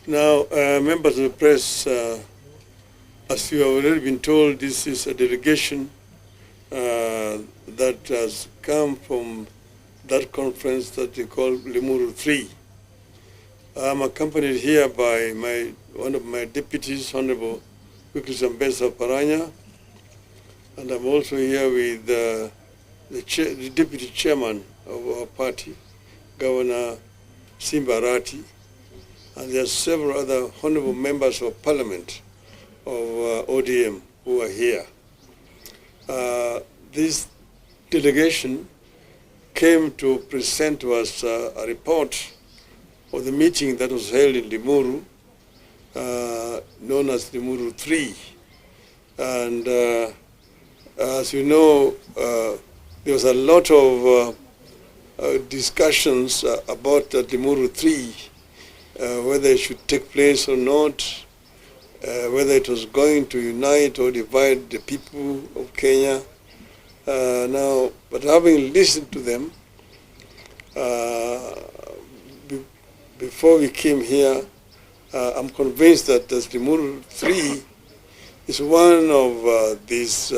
Now, members of the press, as you have already been told, this is a delegation that has come from that conference that they call Limuru 3. I'm accompanied here by one of my deputies, Honorable Wikis Ambesa Paranya, and I'm also here with the deputy chairman of our party, Governor Simbarati, and there are several other honorable members of parliament of ODM who are here. This delegation came to present to us a report of the meeting that was held in Limuru, known as Limuru 3. And as you know, there was a lot of discussions about Limuru 3, whether it should take place or not, whether it was going to unite or divide the people of Kenya. But having listened to them, before we came here, I'm convinced that the Limuru 3 is one of these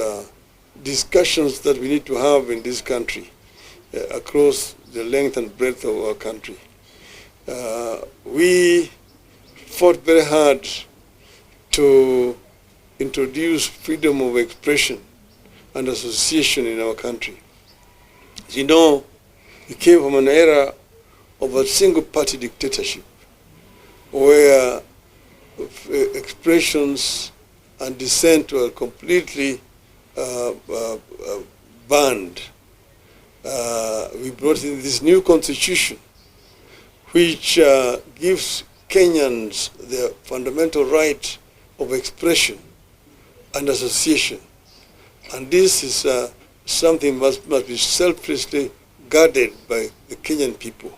discussions that we need to have in this country, across the length and breadth of our country. We fought very hard to introduce freedom of expression and association in our country. As you know, we came from an era of a single-party dictatorship where expressions and dissent were completely banned. We brought in this new constitution which gives Kenyans the fundamental right of expression and association. And this is something must be selflessly guarded by the Kenyan people.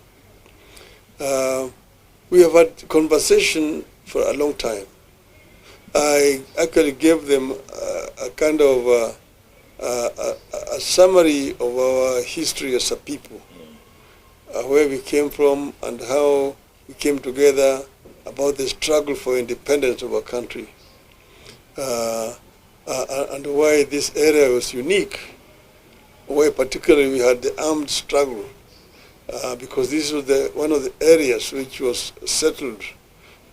We have had conversation for a long time. I actually gave them a kind of a summary of our history as a people, where we came from and how we came together, about the struggle for independence of our country, and why this area was unique, why particularly we had the armed struggle, because this was one of the areas which was settled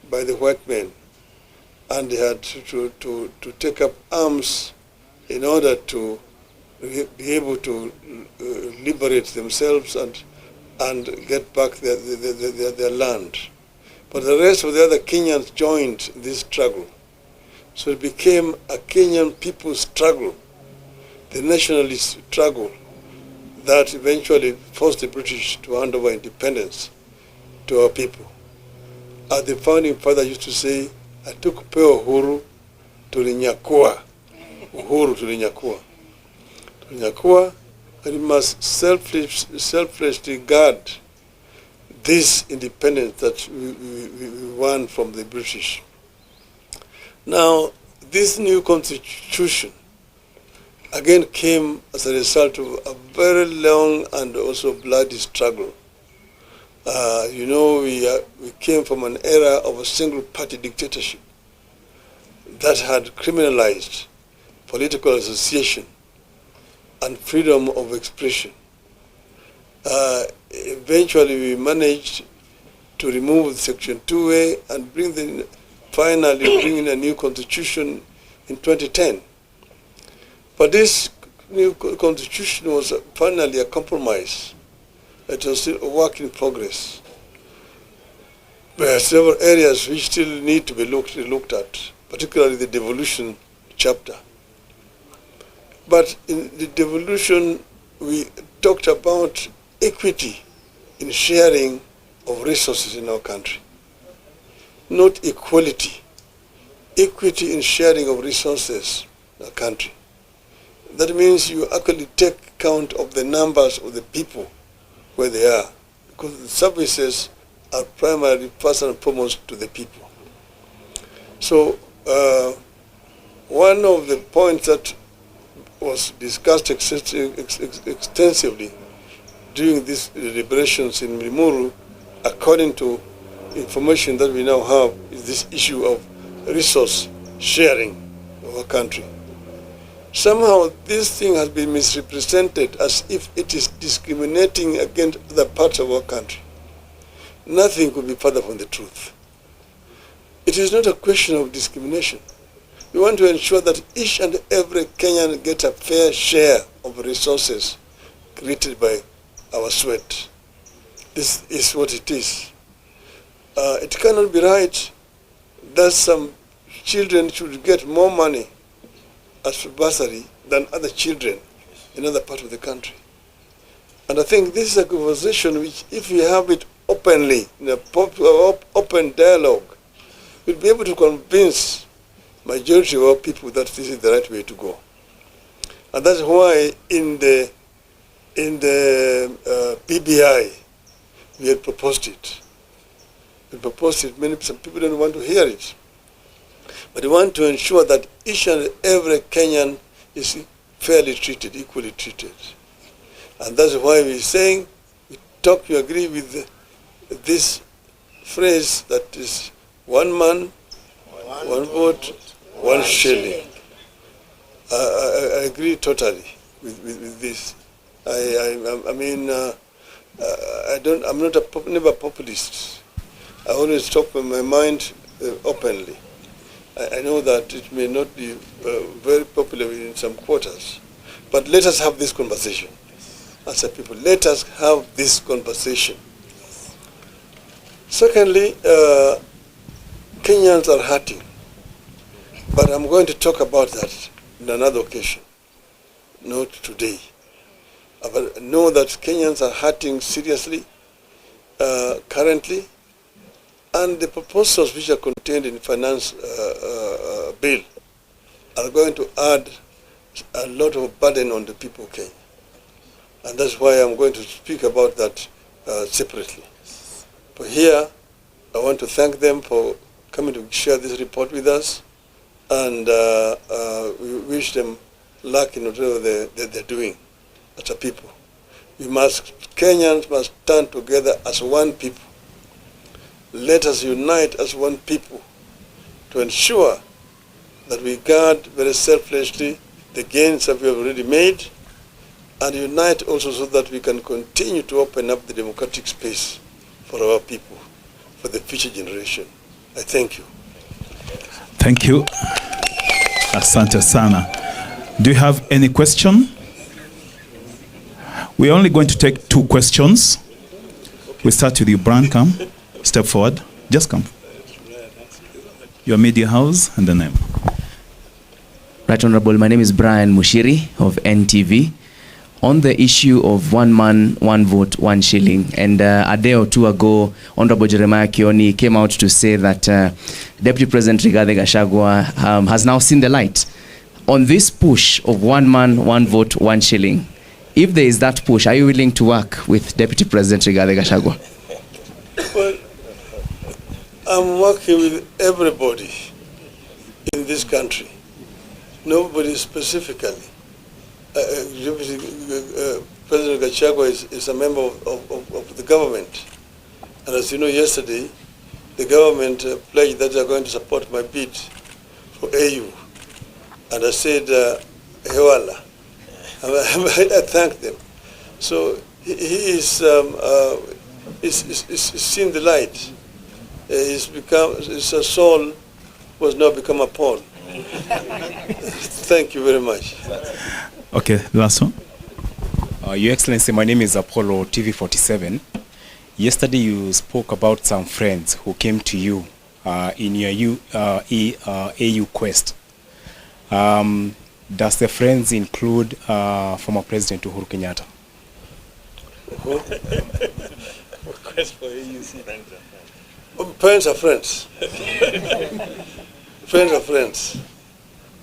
by the white men, and they had to take up arms in order to be able to liberate themselves and get back their land. But the rest of the other Kenyans joined this struggle. So it became a Kenyan people's struggle, the nationalist struggle, that eventually forced the British to hand over independence to our people. As the founding father used to say, "Atukupeo uhuru, tulinyakua." Uhuru tulinyakua. Tulinyakua, and we must selflessly guard this independence that we won from the British. Now, this new constitution again came as a result of a very long and also bloody struggle. You know, we came from an era of a single-party dictatorship that had criminalized political association and freedom of expression. Eventually, we managed to remove Section 2A and finally bring in a new constitution in 2010. But this new constitution was finally a compromise. It was still a work in progress. There are several areas which still need to be looked at, particularly the devolution chapter. But in the devolution, we talked about equity in sharing of resources in our country. Not equality. Equity in sharing of resources in our country. That means you actually take count of the numbers of the people where they are, because the services are primarily first and foremost to the people. So one of the points that was discussed extensively during these deliberations in Limuru, according to information that we now have is this issue of resource sharing of our country. Somehow this thing has been misrepresented as if it is discriminating against other parts of our country. Nothing could be further from the truth. It is not a question of discrimination. We want to ensure that each and every Kenyan gets a fair share of resources created by our sweat. This is what it is. It cannot be right that some children should get more money as bursary than other children in other parts of the country. And I think this is a conversation which, if we have it openly, in a open dialogue, we'll be able to convince majority of our people that this is the right way to go. And that's why in the PBI, we had proposed it. We proposed it. Some people don't want to hear it. But we want to ensure that each and every Kenyan is fairly treated, equally treated. And that's why we're saying, you agree with this phrase that is one man, one vote, one shilling. I agree totally with this. I'm never a populist. I always talk from my mind openly. I know that it may not be very popular in some quarters, but let us have this conversation. As a people, let us have this conversation. Secondly, Kenyans are hurting, but I'm going to talk about that on another occasion, not today. But know that Kenyans are hurting seriously currently, and the proposals which are contained in the finance bill are going to add a lot of burden on the people of Kenya. And that's why I'm going to speak about that separately. But here, I want to thank them for coming to share this report with us, and we wish them luck in whatever they're doing as a people. Kenyans must stand together as one people. Let us unite as one people to ensure that we guard very selflessly the gains that we have already made, and unite also so that we can continue to open up the democratic space for our people, for the future generation. I thank you. Thank you. Asante sana. Do you have any question? We're only going to take 2 questions. We start with you, Brian. Come. Step forward. Just come. Your media house and the name. Right, Honorable. My name is Brian Mushiri of NTV. On the issue of one man, one vote, one shilling, and a day or two ago, Honorable Jeremiah Kioni came out to say that Deputy President Rigathi Gachagua has now seen the light on this push of one man, one vote, one shilling. If there is that push, are you willing to work with Deputy President Rigathi Gachagua? Well, I'm working with everybody in this country, nobody specifically. President Gachagua is a member of the government. And as you know, yesterday, the government pledged that they are going to support my bid for AU. And I said, Hewala. I thanked them. So he is seen the light. His soul was now become a Paul. Thank you very much. Okay, last one. Your Excellency, my name is Apollo TV47. Yesterday you spoke about some friends who came to you in your AU quest. Does the friends include former President Uhuru Kenyatta? Request for AUC. Friends are friends. Friends are friends.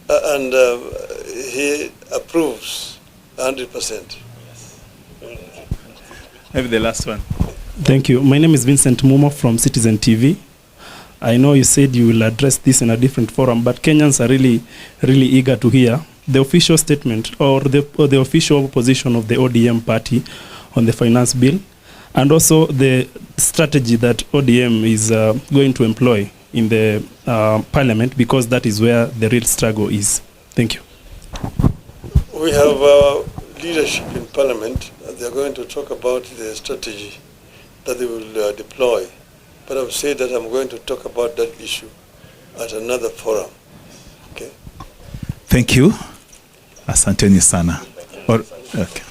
And he approves 100%. Maybe the last one. Thank you. My name is Vincent Mumo from Citizen TV. I know you said you will address this in a different forum, but Kenyans are really eager to hear the official statement or the official position of the ODM party on the finance bill. and also the strategy that ODM is going to employ in the parliament, because that is where the real struggle is. Thank you. We have leadership in parliament. They are going to talk about the strategy that they will deploy. But I've said that I'm going to talk about that issue at another forum. Okay. Thank you. Asanteni sana. Okay.